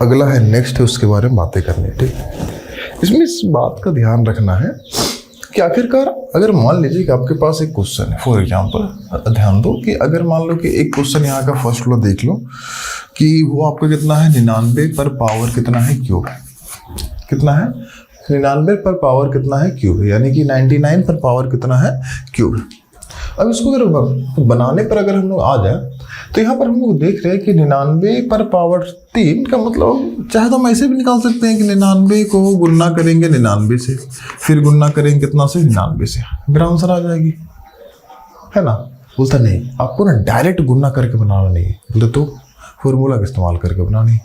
अगला है नेक्स्ट है, उसके बारे में बातें करनी है। ठीक, इसमें इस बात का ध्यान रखना है कि आखिरकार अगर मान लीजिए कि आपके पास एक क्वेश्चन है, फॉर एग्जांपल ध्यान दो कि अगर मान लो कि एक क्वेश्चन यहाँ का फर्स्ट लो देख लो कि वो आपका कितना है 99 पर पावर कितना है क्यूब, कितना है 99 पर पावर कितना है क्यूब, यानी कि 99 पर पावर कितना है क्यूब। अब इसको अगर बनाने पर अगर हम लोग आ जाए तो यहाँ पर हम लोग देख रहे हैं कि 99 पर पावर 3 का मतलब चाहे तो हम ऐसे भी निकाल सकते हैं कि 99 को गुना करेंगे 99 से, फिर गुना करेंगे कितना से 99 से, मेरा आंसर आ जाएगी, है ना। बोलता नहीं, आपको ना डायरेक्ट गुना करके बनाना नहीं है, बोलते तो फॉर्मूला का इस्तेमाल करके बनानी।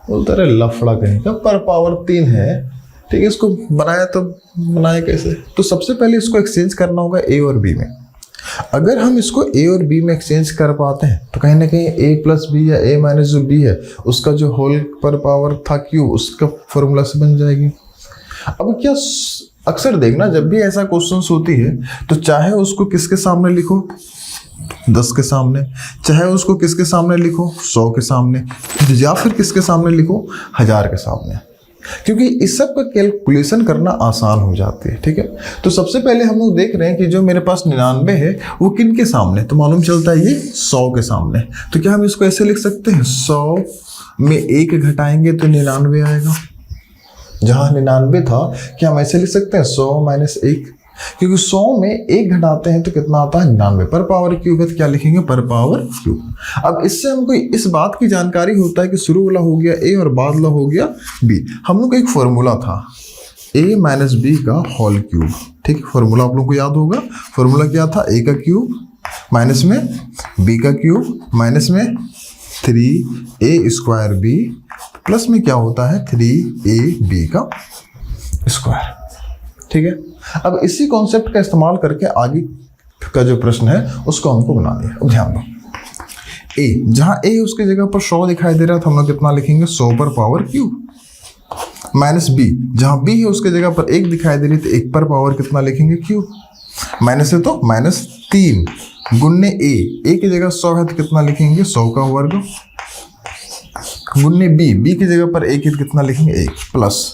बोलता अरे लफड़ा कहीं का, पर पावर 3 है, ठीक है, इसको बनाया तो बनाए कैसे। तो सबसे पहले इसको एक्सचेंज करना होगा ए और बी में। अगर हम इसको ए और बी में एक्सचेंज कर पाते हैं तो कहीं ना कहीं ए प्लस बी या ए माइनस जो बी है उसका जो होल पर पावर था क्यूब, उसका फॉर्मूला से बन जाएगी। अब क्या अक्सर देखना जब भी ऐसा क्वेश्चन होती है तो चाहे उसको किसके सामने लिखो 10 के सामने, चाहे उसको किसके सामने लिखो 100 के सामने, या फिर किसके सामने लिखो 1000 के सामने, क्योंकि इस सब का कैलकुलेशन करना आसान हो जाती है। ठीक है, तो सबसे पहले हम लोग देख रहे हैं कि जो मेरे पास 99 है वो किन के सामने, तो मालूम चलता है ये 100 के सामने। तो क्या हम इसको ऐसे लिख सकते हैं 100 में 1 घटाएंगे तो 99 आएगा, जहां 99 था क्या हम ऐसे लिख सकते हैं 100 माइनस 1, क्योंकि 100 में 1 घटाते हैं तो कितना आता है 99, पर पावर क्यूब है तो क्या लिखेंगे पर पावर क्यूब। अब इससे हमको इस बात की जानकारी होता है कि शुरू वाला हो गया ए और बाद वाला हो गया बी। हम लोग का एक फॉर्मूला था ए माइनस बी का होल क्यूब, ठीक, फॉर्मूला आप लोग को याद होगा। फॉर्मूला क्या था, ए का क्यूब माइनस में बी का क्यूब माइनस में 3a स्क्वायर बी प्लस में क्या होता है 3ab का स्क्वायर। ठीक है, अब इसी कॉन्सेप्ट का इस्तेमाल करके आगे का जो प्रश्न है उसको हमको बनाना है। अब ध्यान दो, ए जहां ए उसकी जगह पर 100 दिखाई दे रहा था, हम लोग कितना लिखेंगे 100 पर पावर क्यूब, माइनस बी जहां बी है उसके जगह पर 1 दिखाई दे रही तो 1 पर पावर कितना लिखेंगे क्यूब, माइनस है तो माइनस 3 गुन्ने ए की जगह 100 है तो कितना लिखेंगे 100 का वर्ग, गुन्ने बी की जगह पर 1 है तो कितना लिखेंगे 1 प्लस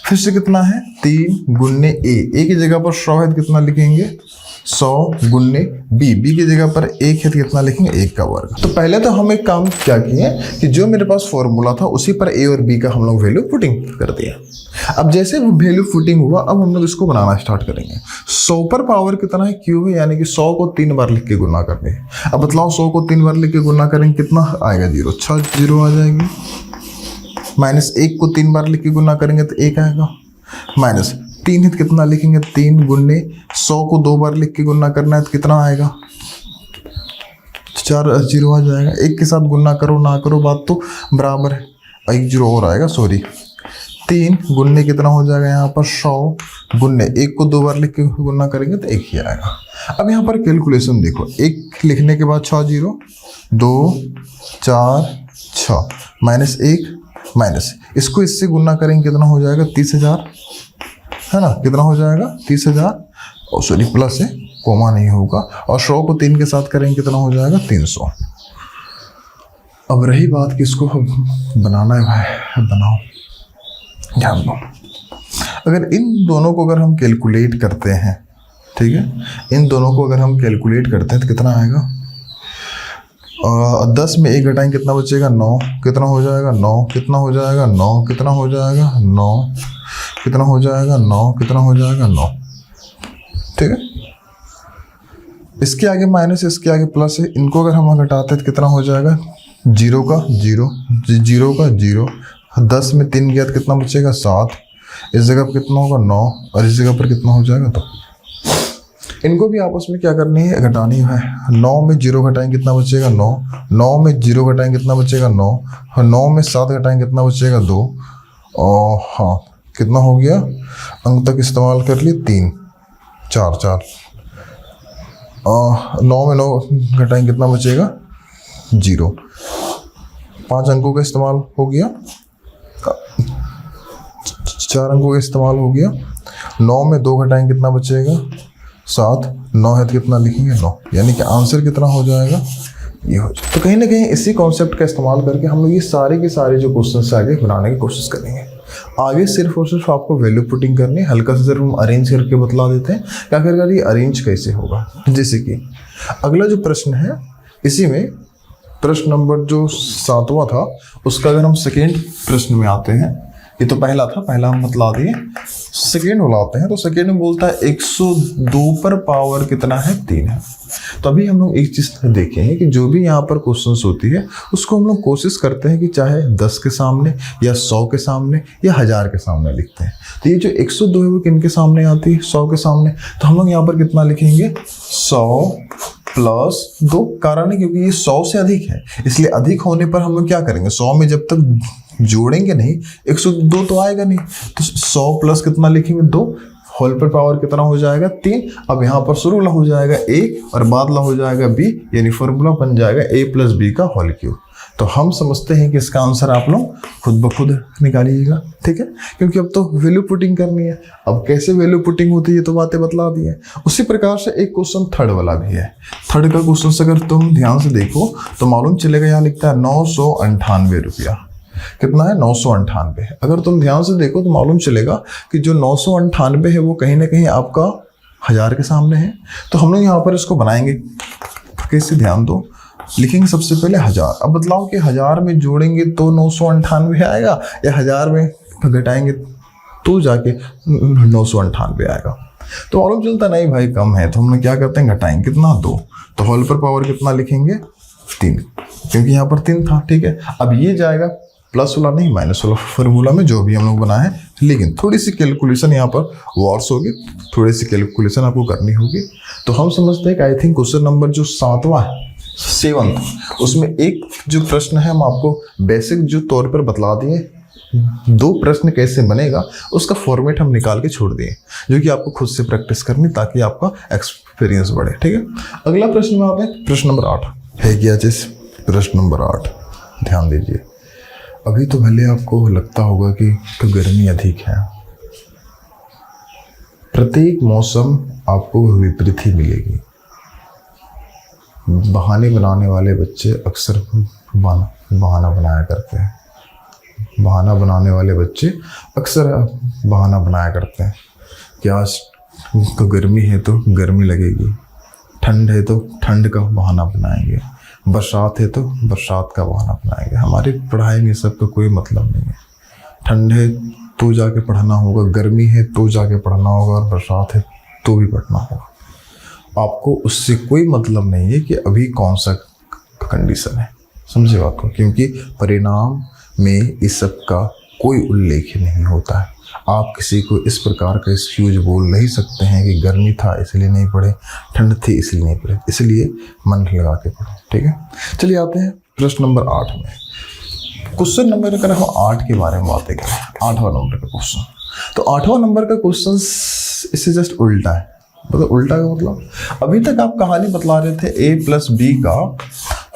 फिर से कितना है 3 गुन्ने ए की जगह पर 100 है तो कितना लिखेंगे 100 गुन्ने बी की जगह पर 1 है तो कितना लिखेंगे 1 का वर्ग। तो पहले तो हम एक काम क्या किए कि जो मेरे पास फॉर्मूला था उसी पर ए और बी का हम लोग वैल्यू पुटिंग कर दिया। अब जैसे वो वैल्यू पुटिंग हुआ अब हम लोग इसको बनाना स्टार्ट करेंगे। 100 पर पावर कितना है क्यूब है, यानी कि 100 को 3 बार लिख के गुना करने हैं। अब बतलाओ 100 को 3 बार लिख के गुना करेंगे कितना आएगा 0, 6 0 आ जाएगी, माइनस 1 को 3 बार लिख के गुना करेंगे तो 1 आएगा, माइनस 3 है तो कितना लिखेंगे 3 गुन्ने 100 को 2 बार लिख के गुना करना है तो कितना आएगा 4 0 आ जाएगा। 1 के साथ गुना करो ना करो बात तो बराबर है, 1 0 और आएगा, सॉरी 3 गुन्ने कितना हो जाएगा यहाँ पर 100 गुन्ने 1 को 2 बार लिख के गुना करेंगे तो 1 ही आएगा। अब यहाँ पर कैलकुलेशन देखो, 1 लिखने के बाद 6 0 2 4 6 माइनस 1 माइनस इसको इससे गुना करेंगे कितना हो जाएगा 30,000, है ना, कितना हो जाएगा 30,000, और सॉरी प्लस है कोमा नहीं होगा, और 100 को 3 के साथ करेंगे कितना हो जाएगा 300। अब रही बात कि इसको बनाना है भाई, बनाओ, ध्यान दो। अगर इन दोनों को अगर हम कैलकुलेट करते हैं, ठीक है, इन दोनों को अगर हम कैलकुलेट करते हैं तो कितना आएगा 10 में 1 घटाएंगे कितना बचेगा 9, कितना हो जाएगा 9, कितना हो जाएगा 9, कितना हो जाएगा 9, कितना हो जाएगा 9, कितना हो जाएगा 9। ठीक है, इसके आगे माइनस इसके आगे प्लस है, इनको अगर हम घटाते हैं तो कितना हो जाएगा 0 का 0, 0 का 0, 10 में 3 गया तो कितना बचेगा 7, इस जगह पर कितना होगा 9 और इस जगह पर कितना हो जाएगा 2। इनको भी आपस में क्या करनी है घटानी है। 9 में 0 घटाएंगे कितना बचेगा 9, 9 में 0 घटाएंगे कितना बचेगा 9, 9 में 7 घटाएंगे कितना बचेगा 2, और हाँ कितना हो गया अंक तक इस्तेमाल कर लिए 3 4 4, 9 में 9 घटाएंगे कितना बचेगा 0, 5 अंकों का इस्तेमाल हो गया, 4 अंकों का इस्तेमाल हो गया। 9 में 2 घटाएंगे कितना बचेगा 7, 9 है तो कितना लिखेंगे 9, यानी कि आंसर कितना हो जाएगा ये हो जाए। तो कहीं ना कहीं इसी कॉन्सेप्ट का इस्तेमाल करके हम लोग ये सारे के सारे जो क्वेश्चन आगे बनाने की कोशिश करेंगे। आगे सिर्फ और सिर्फ आपको वैल्यू पुटिंग करनी है, हल्का सा सिर्फ हम अरेंज करके बतला देते हैं कि आखिरकार ये अरेंज कैसे होगा। जैसे कि अगला जो प्रश्न है, इसी में प्रश्न नंबर जो 7वां था उसका अगर हम सेकेंड प्रश्न में आते हैं, ये तो पहला था, पहला हम बतला दिए, सेकेंड वाला आते हैं। तो सेकेंड में बोलता है 102 पर पावर कितना है, 3 है। तो अभी हम लोग एक चीज देखे हैं कि जो भी यहाँ पर क्वेश्चंस होती है उसको हम लोग कोशिश करते हैं कि चाहे 10 के सामने या 100 के सामने या 1000 के सामने लिखते हैं। तो ये जो 102 है वो किन के सामने आती है, 100 के सामने। तो हम लोग यहाँ पर कितना लिखेंगे, 100 प्लस 2। कारण है क्योंकि ये 100 से अधिक है, इसलिए अधिक होने पर हम लोग क्या करेंगे, 100 में जब तक जोड़ेंगे नहीं 102 तो आएगा नहीं। तो 100 प्लस कितना लिखेंगे, 2, होल पर पावर कितना हो जाएगा, 3। अब यहाँ पर शुरू ला हो जाएगा a और बाद ला हो जाएगा b, यानी फॉर्मूला बन जाएगा a प्लस बी का होल क्यूब। तो हम समझते हैं कि इसका आंसर आप लोग खुद ब खुद निकालिएगा, ठीक है, क्योंकि अब तो वैल्यू पुटिंग करनी है। अब कैसे वैल्यू पुटिंग होती है ये तो बातें बतला दी है। उसी प्रकार से एक क्वेश्चन थर्ड वाला भी है। थर्ड का क्वेश्चन अगर तुम ध्यान से देखो तो मालूम चलेगा, यहाँ लिखता है 998 रुपया। कितना है, 998। अगर तुम ध्यान से देखो तो मालूम चलेगा कि जो 998 है वो कहीं ना कहीं आपका 1000 के सामने है। तो हम लोग यहाँ पर इसको बनाएंगे कैसे, ध्यान दो, लिखेंगे सबसे पहले 1000। अब बतलाओ कि 1000 में जोड़ेंगे तो 998 आएगा या 1000 में घटाएंगे तो जाके 998 आएगा। तो मालूम चलता नहीं भाई कम है, तो हम लोग क्या करते हैं, घटाएंगे कितना, 2। तो होल पर पावर कितना लिखेंगे, 3, क्योंकि यहाँ पर 3 था, ठीक है। अब ये जाएगा प्लस वाला नहीं माइनस वाला फॉर्मूला में जो भी हम लोग बनाए हैं, लेकिन थोड़ी सी कैलकुलेशन यहाँ पर वॉर्स होगी, थोड़ी सी कैलकुलेशन आपको करनी होगी। तो हम समझते हैं कि आई थिंक क्वेश्चन नंबर जो 7वां है, 7th, उसमें एक जो प्रश्न है हम आपको बेसिक जो तौर पर बतला दिए, 2 प्रश्न कैसे बनेगा उसका फॉर्मेट हम निकाल के छोड़ दिए, जो कि आपको खुद से प्रैक्टिस करनी ताकि आपका एक्सपीरियंस बढ़े, ठीक है। अगला प्रश्न में आते हैं, प्रश्न नंबर 8 है क्या चीज, प्रश्न नंबर 8 ध्यान दीजिए। अभी तो भले आपको लगता होगा कि तो गर्मी अधिक है, प्रत्येक मौसम आपको विपरीत ही मिलेगी। बहाने बनाने वाले बच्चे अक्सर बहाना बनाया करते हैं, बहाना बनाने वाले बच्चे अक्सर बहाना बनाया करते हैं कि आज तो गर्मी है तो गर्मी लगेगी, ठंड है तो ठंड का बहाना बनाएंगे, बरसात है तो बरसात का बहाना बनाएंगे। हमारी पढ़ाई में सबका कोई मतलब नहीं है। ठंड है तो जाके पढ़ना होगा, गर्मी है तो जाके पढ़ना होगा, और बरसात है तो भी पढ़ना होगा। आपको उससे कोई मतलब नहीं है कि अभी कौन सा कंडीशन है, समझे बात को, क्योंकि परिणाम में इस सब का कोई उल्लेख नहीं होता है। आप किसी को इस प्रकार का एक्सक्यूज बोल नहीं सकते हैं कि गर्मी था इसलिए नहीं पढ़े, ठंड थी इसलिए नहीं पढ़े, इसलिए मन लगा के पढ़ो, ठीक है। चलिए आते हैं प्रश्न नंबर 8 में। क्वेश्चन नंबर अगर हम 8 के बारे में बातें करें, 8वां नंबर का क्वेश्चन, तो 8वां नंबर का क्वेश्चन इससे जस्ट उल्टा है। मतलब उल्टा का मतलब, अभी तक आप कहानी बतला रहे थे a प्लस बी का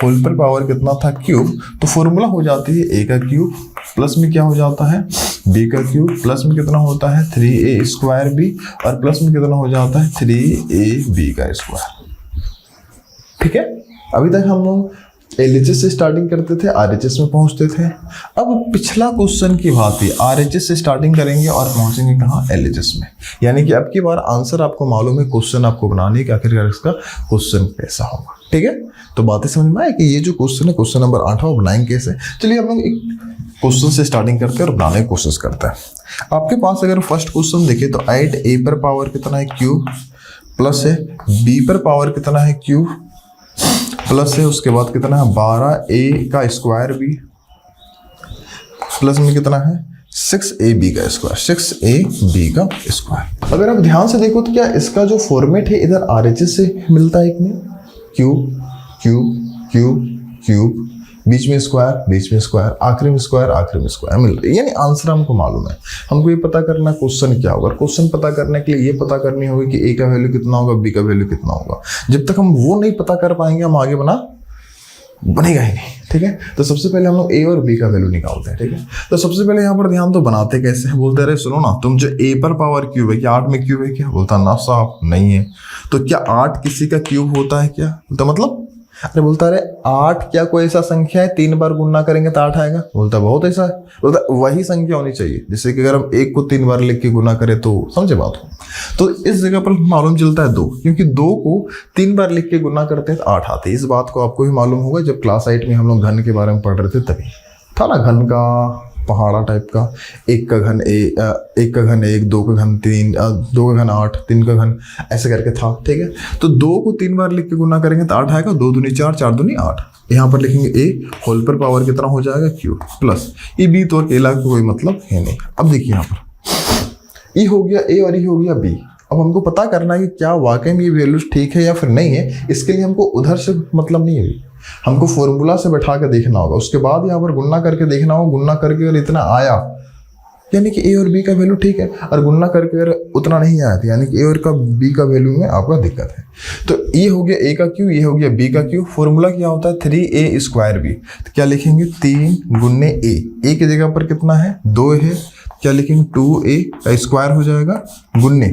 होल पर पावर कितना था, क्यूब, तो फॉर्मूला हो जाती है a का क्यूब प्लस में क्या हो जाता है b का क्यूब, प्लस में कितना होता है 3a स्क्वायर b, और प्लस में कितना हो जाता है 3ab का स्क्वायर, ठीक है। अभी तक हम लोग LHS से स्टार्टिंग करते थे, RHS में पहुंचते थे। अब पिछला क्वेश्चन की बात है, RHS से स्टार्टिंग करेंगे और पहुंचेंगे कहाँ, LHS में। यानी कि अब की बार आंसर आपको मालूम है, क्वेश्चन आपको बनाने है कि आखिरकार इसका क्वेश्चन कैसा होगा, ठीक है। तो बातें समझ में आए कि ये जो क्वेश्चन है, क्वेश्चन नंबर 8 वो बनाएंगे कैसे। चलिए हम लोग एक क्वेश्चन से स्टार्टिंग करते हैं और बनाने की कोशिश करते हैं। आपके पास अगर फर्स्ट क्वेश्चन देखे तो 8a पर पावर कितना है क्यूब, प्लस है b पर पावर कितना है क्यूब, प्लस है उसके बाद कितना है 12a का स्क्वायर b, प्लस में कितना है 6ab का स्क्वायर, 6ab का स्क्वायर। अगर आप ध्यान से देखो तो क्या इसका जो फॉर्मेट है इधर RHS से मिलता है कि नहीं, क्यूब क्यूब क्यूब क्यूब, बीच में स्क्वायर, बीच में स्क्वायर, आखिरी में स्क्वायर, आखिरी में स्क्वायर मिल रही है। यानी आंसर हमको मालूम है। हमको ये पता करना क्वेश्चन क्या होगा, क्वेश्चन पता करने के लिए ये पता करनी होगी कि a का वैल्यू कितना होगा, b का वैल्यू कितना होगा। जब तक हम वो नहीं पता कर पाएंगे हम आगे बनेगा ही नहीं, ठीक है। तो सबसे पहले हम लोग a और b का वैल्यू निकालते हैं, ठीक है। तो सबसे पहले यहाँ पर ध्यान तो बनाते कैसे हैं, बोलते रहे सुनो ना, तुम जो a पर पावर क्यूब है क्या 8 में क्यूब है क्या, बोलता ना साहब नहीं है। तो क्या 8 किसी का क्यूब होता है क्या, तो मतलब अरे बोलता अरे 8 क्या कोई ऐसा संख्या है 3 बार गुणा करेंगे तो 8 आएगा? बोलता बहुत ऐसा है। बोलता वही संख्या होनी चाहिए, जैसे कि अगर हम 1 को 3 बार लिख के गुणा करें तो, समझे बात हो? तो इस जगह पर मालूम चलता है 2, क्योंकि 2 को 3 बार लिख के गुणा करते हैं तो 8 आते हैं। इस बात को आपको भी मालूम होगा, जब क्लास 8 में हम लोग घन के बारे में पढ़ रहे थे तभी था ना, घन का पहाड़ा टाइप का, 1 का घन 1, 2 का घन 3, 2 का घन 8, 3 का घन, ऐसे करके था, ठीक है। तो 2 को 3 बार लिख के गुना करेंगे तो 8 आएगा, 2 दूनी 4, 4 दूनी 8। यहाँ पर लिखेंगे a होल पर पावर कितना हो जाएगा q प्लस ये b, तो अकेला कोई मतलब है नहीं। अब देखिए यहाँ पर e हो गया a और e हो गया b। अब हमको पता करना है कि क्या वाकई में ये वैल्यूज ठीक है या फिर नहीं है। इसके लिए हमको उधर से मतलब नहीं है, हमको फॉर्मूला से बैठा कर देखना होगा, उसके बाद यहाँ पर गुणा करके देखना होगा। गुणा करके अगर इतना आया यानी कि a और b का वैल्यू ठीक है, और गुणा करके अगर उतना नहीं आया तो यानी कि a और का b का वैल्यू में आपका दिक्कत है। तो ये हो गया a का q, ये हो गया b का q। फॉर्मूला क्या होता है 3a²b। तो क्या लिखेंगे 3 गुने a की जगह पर कितना है 2 है, क्या लिखेंगे 2a का स्क्वायर हो जाएगा, गुन्ने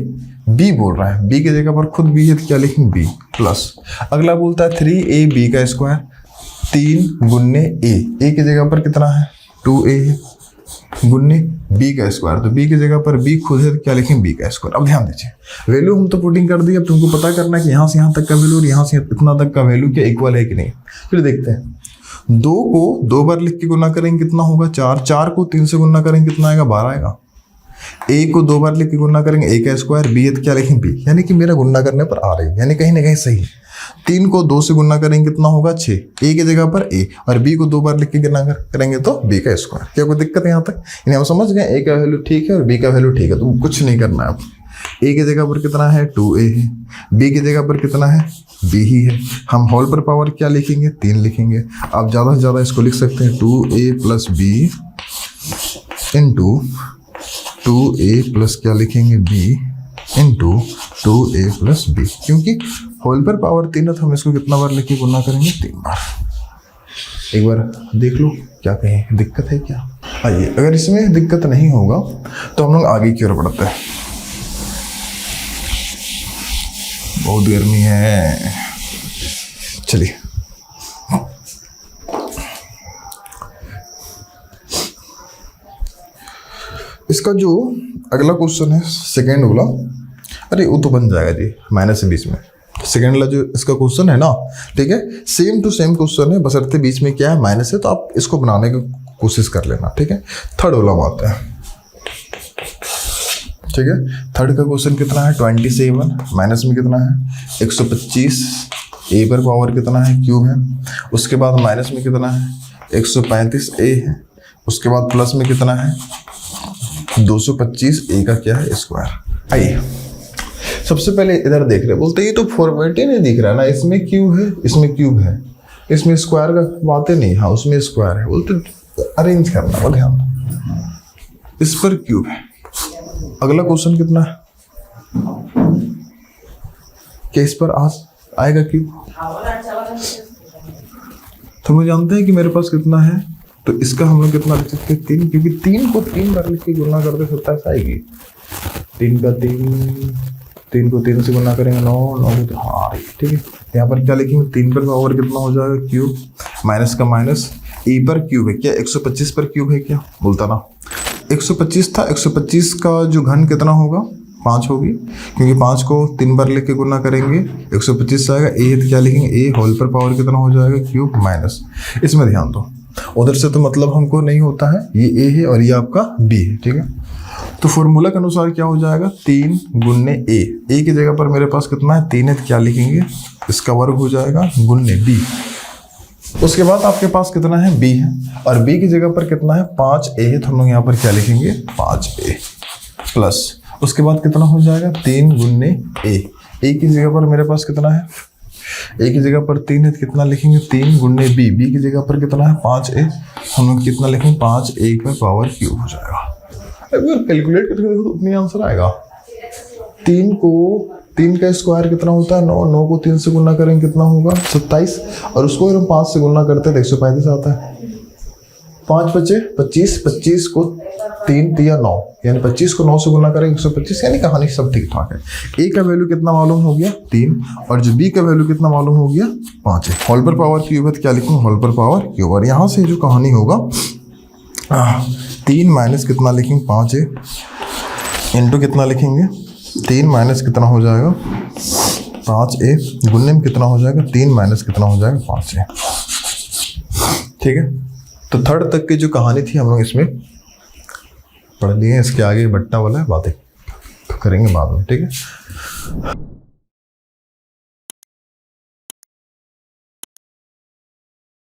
b बोल रहा है, b की जगह पर खुद b है तो क्या लिखेंगे b प्लस। अगला बोलता है 3ab का स्क्वायर, 3 गुन्ने a की जगह पर कितना है 2a है, गुन्ने b का स्क्वायर, तो b की जगह पर b खुद है तो क्या लिखेंगे b का स्क्वायर। अब ध्यान दीजिए वैल्यू हम तो पुटिंग कर दी, अब तुमको पता करना है कि यहाँ से यहाँ तक का वैल्यू और यहाँ से इतना तक का वैल्यू क्या इक्वल है कि नहीं। फिर देखते हैं 2 को 2 बार लिख के गुना करेंगे कितना होगा 4, 4 को 3 से गुना करेंगे कितना आएगा 12 आएगा। a को 2 बार लिख के गुना करेंगे a का स्क्वायर, b है तो क्या लिखेंगे b, यानी कि मेरा गुना करने पर आ रही है, यानी कहीं ना कहीं सही है। 3 को 2 से गुना करेंगे कितना होगा 6, a की जगह पर a, और b को 2 बार लिख के गुना करेंगे तो b का स्क्वायर। क्या कोई दिक्कत है यहाँ तक? यानी हम समझ गए a का वैल्यू ठीक है और b का वैल्यू ठीक है, तो कुछ नहीं करना है। अब a की जगह पर कितना है 2a है, b की जगह पर कितना है b ही है। हम होल पर पावर क्या लिखेंगे 3 लिखेंगे। आप ज़्यादा से ज़्यादा इसको लिख सकते हैं 2a plus b into 2a plus क्या लिखेंगे b into 2a plus b, क्योंकि होल पर पावर 3 है तो हम इसको कितना बार लिख के गुना करेंगे 3 बार। एक बार देख लो क्या कहें, दिक्कत है क्या? आइए, अगर इसमें दिक्कत नहीं होगा तो हम लोग आगे की ओर बढ़ते हैं। बहुत गर्मी है, चलिए इसका जो अगला क्वेश्चन है सेकेंड वाला, अरे वो तो बन जाएगा जी माइनस से बीच में। सेकेंड वाला जो इसका क्वेश्चन है ना, ठीक है, सेम टू सेम क्वेश्चन है, बशर्ते बीच में क्या है माइनस है, तो आप इसको बनाने की कोशिश कर लेना, ठीक है। थर्ड वाला में आते हैं, ठीक है। थर्ड का क्वेश्चन कितना है 27, माइनस में कितना है 125, ए पर पावर कितना है क्यूब है, उसके बाद माइनस में कितना है 135 ए है, उसके बाद प्लस में कितना है 225 ए का क्या है स्क्वायर। आइए सबसे पहले इधर देख रहे, बोलते ये तो फॉर्मेट ही नहीं दिख रहा ना, इसमें क्यूब है इसमें क्यूब है, इसमें स्क्वायर का बातें नहीं, हाँ उसमें स्क्वायर है, बोलते अरेंज करना बोले हम, इस पर क्यूब है। अगला क्वेश्चन कितना है, क्या इस पर आएगा क्यूब, तो हम जानते हैं कि मेरे पास कितना है, तो इसका हम लोग कितना लिख सकते हैं 3, क्योंकि 3 को 3 बार लिख के गुना करते 27 आएगी। 3 का 3 को 3 से गुना करेंगे 9 9, हाँ ठीक है। यहाँ पर क्या लिखेंगे 3 पर पावर कितना हो जाएगा क्यूब, माइनस का माइनस, ए पर क्यूब है क्या 125 पर क्यूब है क्या, बोलता ना 125 था, 125 का जो घन कितना होगा 5 होगी, क्योंकि 5 को 3 बार लिख के गुना करेंगे 125 से आएगा। ए तो क्या लिखेंगे ए होल पर पावर कितना हो जाएगा क्यूब माइनस, इसमें ध्यान दो, उधर से तो मतलब हमको नहीं होता है, ये ए है और ये आपका बी है, ठीक है। तो फॉर्मूला के अनुसार क्या हो जाएगा 3 गुन्ने ए की जगह पर मेरे पास कितना है 3 है, तो क्या लिखेंगे इसका वर्ग हो जाएगा गुन्ने बी। उसके बाद आपके पास कितना है b है, और b की जगह पर कितना है 5a है, तो हम लोग यहाँ पर क्या लिखेंगे 5a प्लस, उसके बाद कितना हो जाएगा 3 गुन्ने a की जगह पर मेरे पास कितना है, a की जगह पर 3 है, तो कितना लिखेंगे 3 गुन्ने b की जगह पर कितना है 5a, हम लोग कितना लिखेंगे 5a का पावर क्यूब हो जाएगा। अगर कैलकुलेट करके देखो तो उतनी आंसर आएगा। 3 का स्क्वायर कितना होता है 9, 9 को 3 से गुना करेंगे कितना होगा 27, और उसको अगर हम 5 से गुना करते हैं तो 135 आता है। 5 बचे 25, 25 को 3 तिया 9, यानी 25 को 9 से गुना करेंगे 125, यानी कहानी सब ठीक ठाक है। ए का वैल्यू कितना मालूम हो गया 3, और जो बी का वैल्यू कितना मालूम हो गया 5 है। होल पर पावर क्यूब है तो क्या लिखूँ, होल पर पावर क्यूब। और यहाँ से जो कहानी होगा 3 माइनस कितना लिखेंगे 5 है, इंटू कितना लिखेंगे 3 माइनस कितना हो जाएगा 5a, गुन्ने में कितना हो जाएगा 3 माइनस कितना हो जाएगा 5a। ठीक है, तो थर्ड तक की जो कहानी थी हम लोग इसमें पढ़ लिए हैं। इसके आगे बट्टा वाला है, बातें करेंगे बाद में। ठीक है।